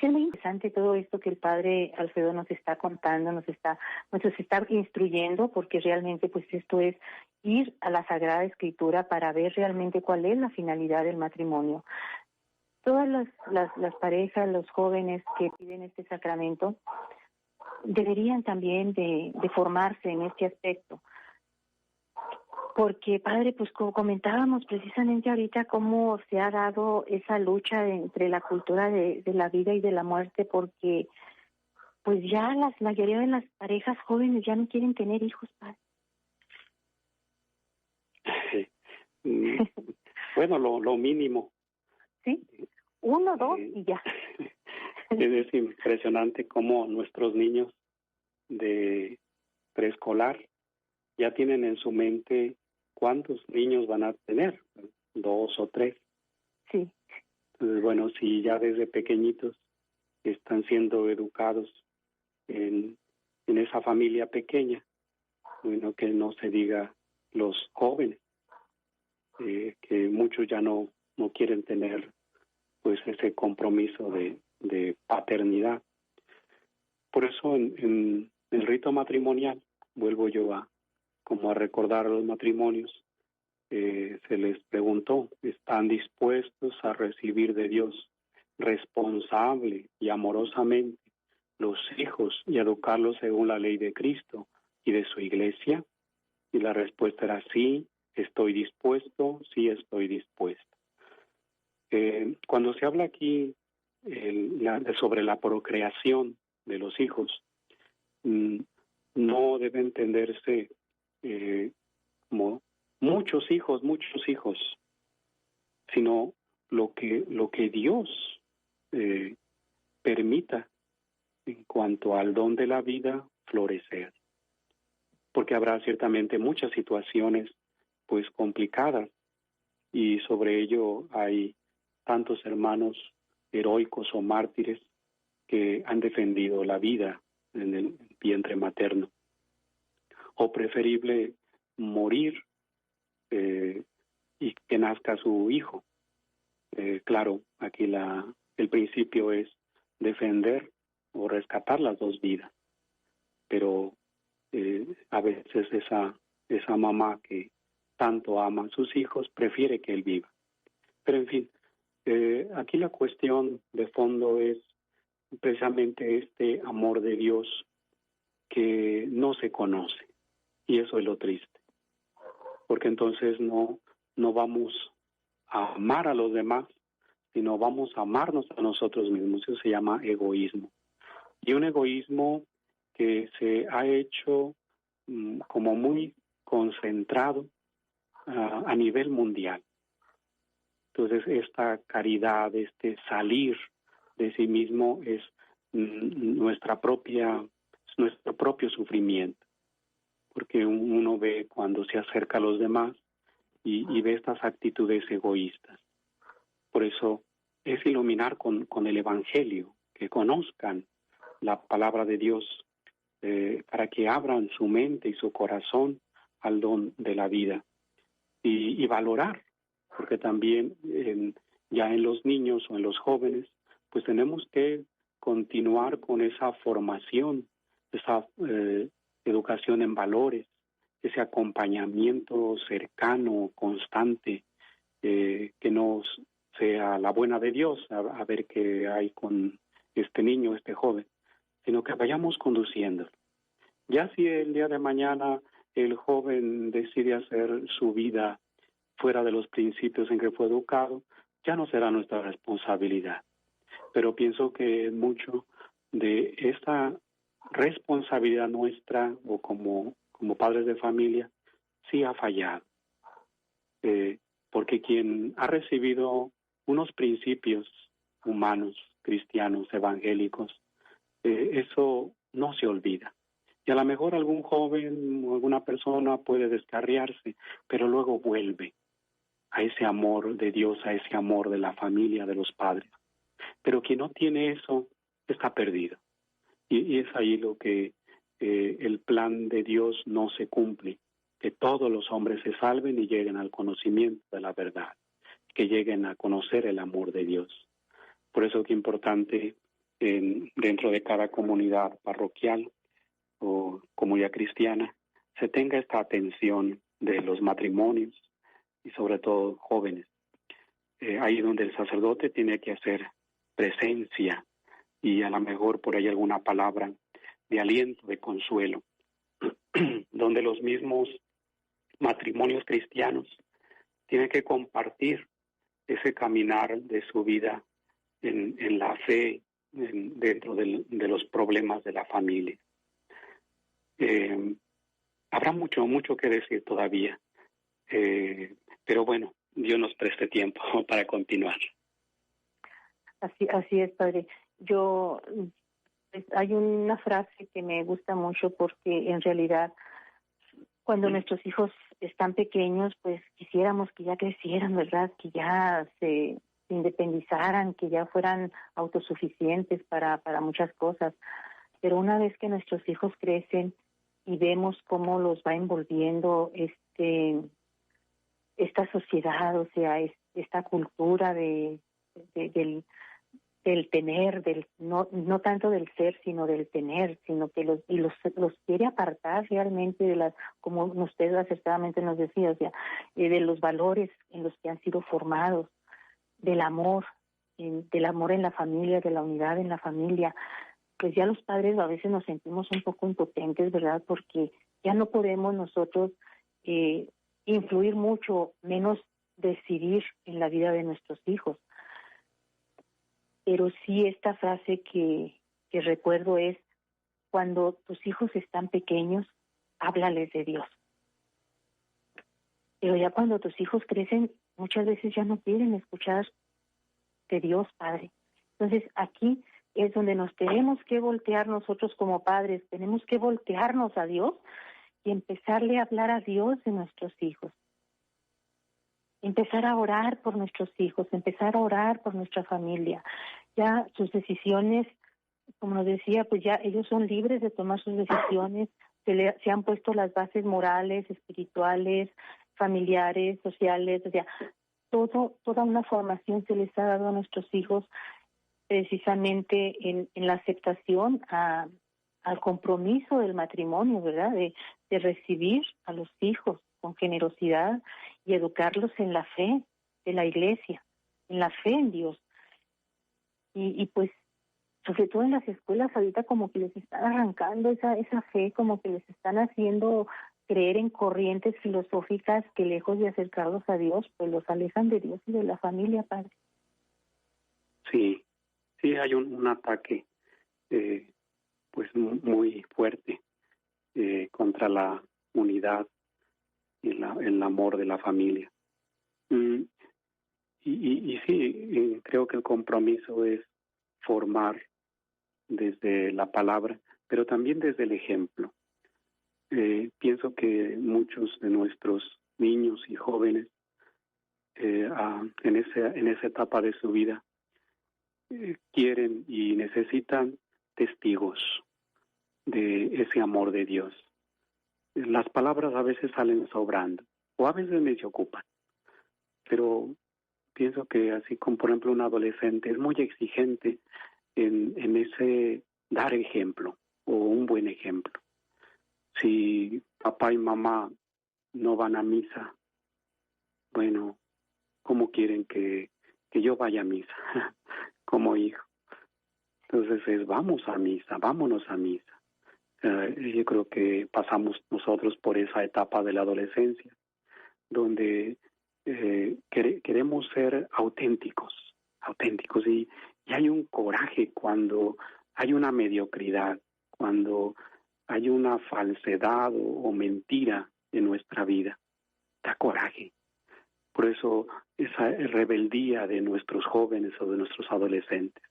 es muy interesante todo esto que el padre Alfredo nos está contando, nos está instruyendo, porque realmente pues esto es ir a la Sagrada Escritura para ver realmente cuál es la finalidad del matrimonio. Todas las parejas, los jóvenes que piden este sacramento, deberían también de formarse en este aspecto. Porque, padre, pues como comentábamos precisamente ahorita cómo se ha dado esa lucha entre la cultura de la vida y de la muerte, porque pues ya la mayoría de las parejas jóvenes ya no quieren tener hijos, padre. Bueno, lo mínimo. Sí, 1, 2 y ya. Es impresionante cómo nuestros niños de preescolar ya tienen en su mente cuántos niños van a tener, 2 o 3. Sí. Entonces, bueno, si ya desde pequeñitos están siendo educados en esa familia pequeña, bueno, que no se diga los jóvenes, que muchos ya no quieren tener pues ese compromiso de paternidad. Por eso en el rito matrimonial, vuelvo yo a recordar a los matrimonios, se les preguntó, ¿están dispuestos a recibir de Dios responsable y amorosamente los hijos y educarlos según la ley de Cristo y de su iglesia? Y la respuesta era sí, estoy dispuesto, sí estoy dispuesto. Cuando se habla aquí sobre la procreación de los hijos, no debe entenderse como muchos hijos, sino lo que Dios permita en cuanto al don de la vida florecer. Porque habrá ciertamente muchas situaciones pues complicadas, y sobre ello hay tantos hermanos heroicos o mártires que han defendido la vida en el vientre materno. O preferible morir y que nazca su hijo. Claro, aquí el principio es defender o rescatar las dos vidas, pero a veces esa mamá que tanto ama a sus hijos prefiere que él viva. Pero en fin, aquí la cuestión de fondo es precisamente este amor de Dios que no se conoce, y eso es lo triste, porque entonces no vamos a amar a los demás, sino vamos a amarnos a nosotros mismos. Eso se llama egoísmo, y un egoísmo que se ha hecho como muy concentrado a nivel mundial. Entonces esta caridad, este salir de sí mismo es nuestro propio sufrimiento, porque uno ve cuando se acerca a los demás y ve estas actitudes egoístas. Por eso es iluminar con el Evangelio, que conozcan la palabra de Dios, para que abran su mente y su corazón al don de la vida, y valorar, porque también ya en los niños o en los jóvenes, pues tenemos que continuar con esa formación, esa educación en valores, ese acompañamiento cercano, constante, que no sea la buena de Dios, a ver qué hay con este niño, este joven, sino que vayamos conduciéndolo. Ya si el día de mañana el joven decide hacer su vida fuera de los principios en que fue educado, ya no será nuestra responsabilidad. Pero pienso que mucho de esta responsabilidad nuestra, o como padres de familia, sí ha fallado. Porque quien ha recibido unos principios humanos, cristianos, evangélicos, eso no se olvida. Y a lo mejor algún joven o alguna persona puede descarriarse, pero luego vuelve a ese amor de Dios, a ese amor de la familia, de los padres. Pero quien no tiene eso está perdido. Y es ahí lo que el plan de Dios no se cumple, que todos los hombres se salven y lleguen al conocimiento de la verdad, que lleguen a conocer el amor de Dios. Por eso que es importante dentro de cada comunidad parroquial o comunidad cristiana se tenga esta atención de los matrimonios y sobre todo jóvenes. Ahí donde el sacerdote tiene que hacer presencia y a lo mejor por ahí alguna palabra de aliento, de consuelo, donde los mismos matrimonios cristianos tienen que compartir ese caminar de su vida en la fe, dentro de los problemas de la familia. Habrá mucho que decir todavía, pero bueno, Dios nos preste tiempo para continuar. Así es, padre. Hay una frase que me gusta mucho porque en realidad cuando nuestros hijos están pequeños, pues quisiéramos que ya crecieran, ¿verdad? Que ya se independizaran, que ya fueran autosuficientes para muchas cosas. Pero una vez que nuestros hijos crecen y vemos cómo los va envolviendo esta sociedad, o sea, esta cultura del tener, no tanto del ser, sino del tener, sino que los quiere apartar realmente de como usted acertadamente nos decía, o sea, de los valores en los que han sido formados, del amor en la familia, de la unidad en la familia. Pues ya los padres a veces nos sentimos un poco impotentes, ¿verdad? Porque ya no podemos nosotros influir mucho, menos decidir en la vida de nuestros hijos. Pero sí, esta frase que recuerdo es: cuando tus hijos están pequeños, háblales de Dios. Pero ya cuando tus hijos crecen, muchas veces ya no quieren escuchar de Dios, Padre. Entonces aquí es donde nos tenemos que voltear nosotros como padres, tenemos que voltearnos a Dios y empezarle a hablar a Dios de nuestros hijos. Empezar a orar por nuestros hijos, empezar a orar por nuestra familia. Ya sus decisiones, como nos decía, pues ya ellos son libres de tomar sus decisiones, se han puesto las bases morales, espirituales, familiares, sociales, o sea, toda una formación se les ha dado a nuestros hijos precisamente en la aceptación al compromiso del matrimonio, ¿verdad? De recibir a los hijos con generosidad y educarlos en la fe de la Iglesia, en la fe en Dios. Y pues, sobre todo en las escuelas ahorita como que les están arrancando esa fe, como que les están haciendo creer en corrientes filosóficas que lejos de acercarlos a Dios, pues los alejan de Dios y de la familia, Padre. Sí, hay un ataque pues muy fuerte contra la unidad y el amor de la familia. Y sí, creo que el compromiso es formar desde la palabra, pero también desde el ejemplo. Pienso que muchos de nuestros niños y jóvenes en esa etapa de su vida quieren y necesitan testigos de ese amor de Dios. Las palabras a veces salen sobrando o a veces me se ocupan, pero pienso que así como por ejemplo un adolescente es muy exigente en ese dar ejemplo o un buen ejemplo. Si papá y mamá no van a misa, bueno, ¿cómo quieren que yo vaya a misa como hijo? Entonces vámonos a misa. Yo creo que pasamos nosotros por esa etapa de la adolescencia, donde queremos ser auténticos y hay un coraje cuando hay una mediocridad, cuando hay una falsedad o mentira en nuestra vida. Da coraje. Por eso esa rebeldía de nuestros jóvenes o de nuestros adolescentes.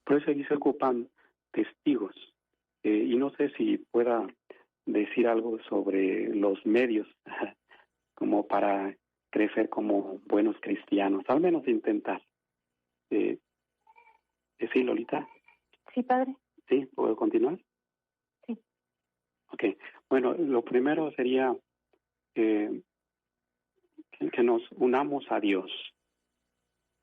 Por eso allí se ocupan testigos. Y no sé si pueda decir algo sobre los medios como para crecer como buenos cristianos, al menos intentar. ¿Sí, Lolita? Sí, Padre. ¿Sí? ¿Puedo continuar? Sí. Ok. Bueno, lo primero sería que nos unamos a Dios.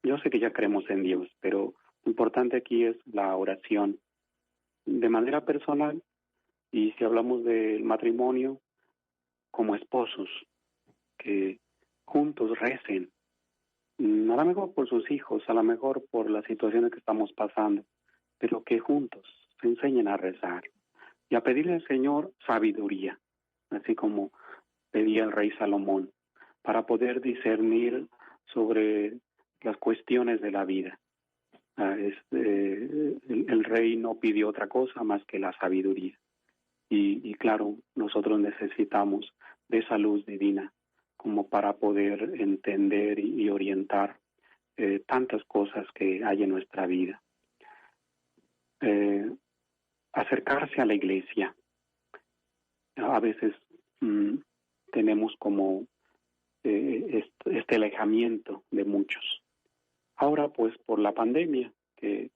Yo sé que ya creemos en Dios, pero Lo importante aquí es la oración. De manera personal, y si hablamos del matrimonio, como esposos, que juntos recen, a lo mejor por sus hijos, a lo mejor por las situaciones que estamos pasando, pero que juntos se enseñen a rezar y a pedirle al Señor sabiduría, así como pedía el rey Salomón, para poder discernir sobre las cuestiones de la vida. El rey no pidió otra cosa más que la sabiduría. Y claro, nosotros necesitamos de esa luz divina como para poder entender y orientar tantas cosas que hay en nuestra vida. Acercarse a la iglesia. A veces tenemos como este alejamiento de muchos. Ahora, pues, por la pandemia, que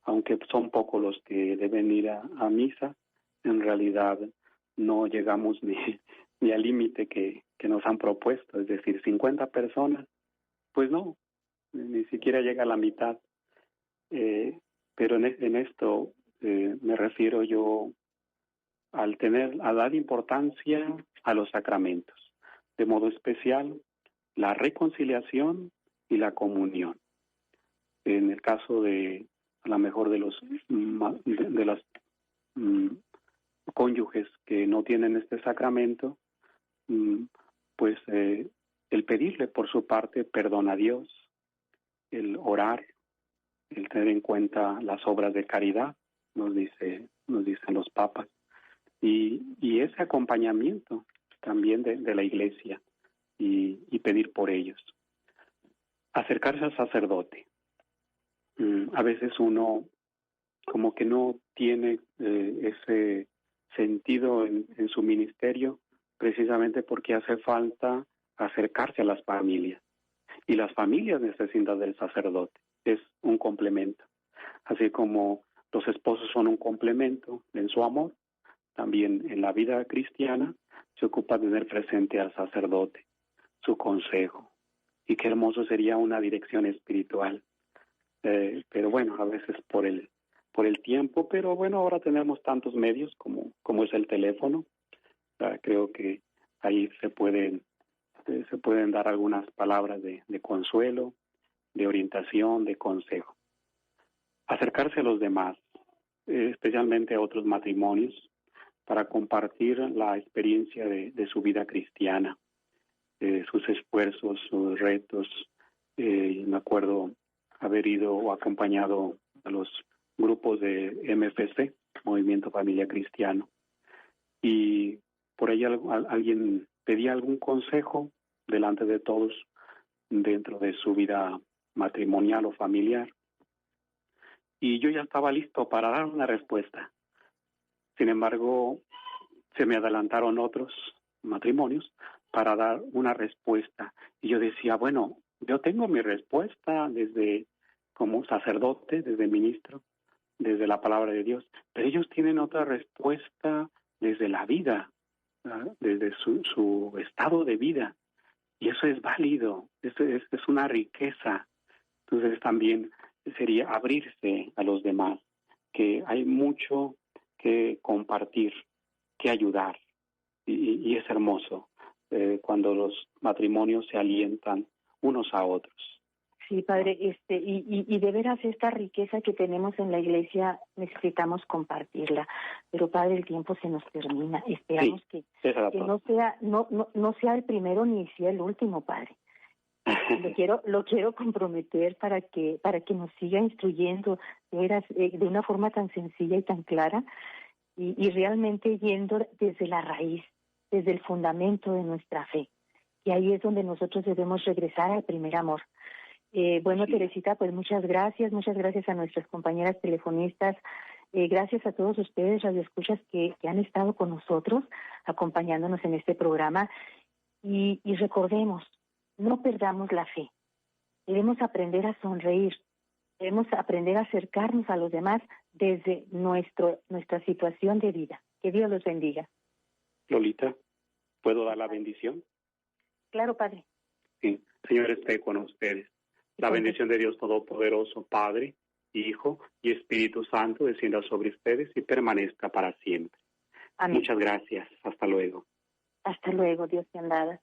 aunque son pocos los que deben ir a misa, en realidad no llegamos ni al límite que nos han propuesto, es decir, 50 personas, pues no, ni siquiera llega a la mitad. Pero en esto me refiero yo a dar importancia a los sacramentos, de modo especial la reconciliación y la comunión. En el caso de, a lo mejor de los de las cónyuges que no tienen este sacramento, pues el pedirle por su parte perdón a Dios, el orar, el tener en cuenta las obras de caridad, nos dicen los papas, y ese acompañamiento también de la iglesia y pedir por ellos. Acercarse al sacerdote. A veces uno como que no tiene ese sentido en su ministerio, precisamente porque hace falta acercarse a las familias. Y las familias necesitan del sacerdote. Es un complemento. Así como los esposos son un complemento en su amor, también en la vida cristiana se ocupa de tener presente al sacerdote, su consejo. Y qué hermoso sería una dirección espiritual. Pero bueno, a veces por el tiempo, pero bueno, ahora tenemos tantos medios como es el teléfono. Creo que ahí se pueden dar algunas palabras de consuelo, de orientación, de consejo. Acercarse a los demás, especialmente a otros matrimonios, para compartir la experiencia de su vida cristiana, sus esfuerzos, sus retos. Me acuerdo haber ido o acompañado a los grupos de MFC, Movimiento Familia Cristiano, y por ahí alguien pedía algún consejo delante de todos dentro de su vida matrimonial o familiar, y yo ya estaba listo para dar una respuesta. Sin embargo, se me adelantaron otros matrimonios para dar una respuesta, y yo decía, bueno, yo tengo mi respuesta desde como sacerdote, desde ministro, desde la palabra de Dios, pero ellos tienen otra respuesta desde la vida, desde su estado de vida, y eso es válido, eso es una riqueza. Entonces también sería abrirse a los demás, que hay mucho que compartir, que ayudar, y es hermoso cuando los matrimonios se alientan unos a otros. Sí, padre, y de veras esta riqueza que tenemos en la iglesia necesitamos compartirla, pero padre, el tiempo se nos termina. Esperamos sí, que no sea el primero ni sea el último, padre. Lo quiero comprometer para que nos siga instruyendo de veras, de una forma tan sencilla y tan clara, y realmente yendo desde la raíz, desde el fundamento de nuestra fe. Y ahí es donde nosotros debemos regresar al primer amor. Bueno, sí. Teresita, pues muchas gracias a nuestras compañeras telefonistas, gracias a todos ustedes, radioescuchas que han estado con nosotros, acompañándonos en este programa, y recordemos, no perdamos la fe, debemos aprender a sonreír, debemos aprender a acercarnos a los demás desde nuestra situación de vida. Que Dios los bendiga. Lolita, ¿puedo dar la bendición? Claro, padre. Sí, Señor, esté con ustedes. La bendición de Dios Todopoderoso, Padre, Hijo y Espíritu Santo descienda sobre ustedes y permanezca para siempre. Amén. Muchas gracias. Hasta luego. Hasta luego, Dios te andada.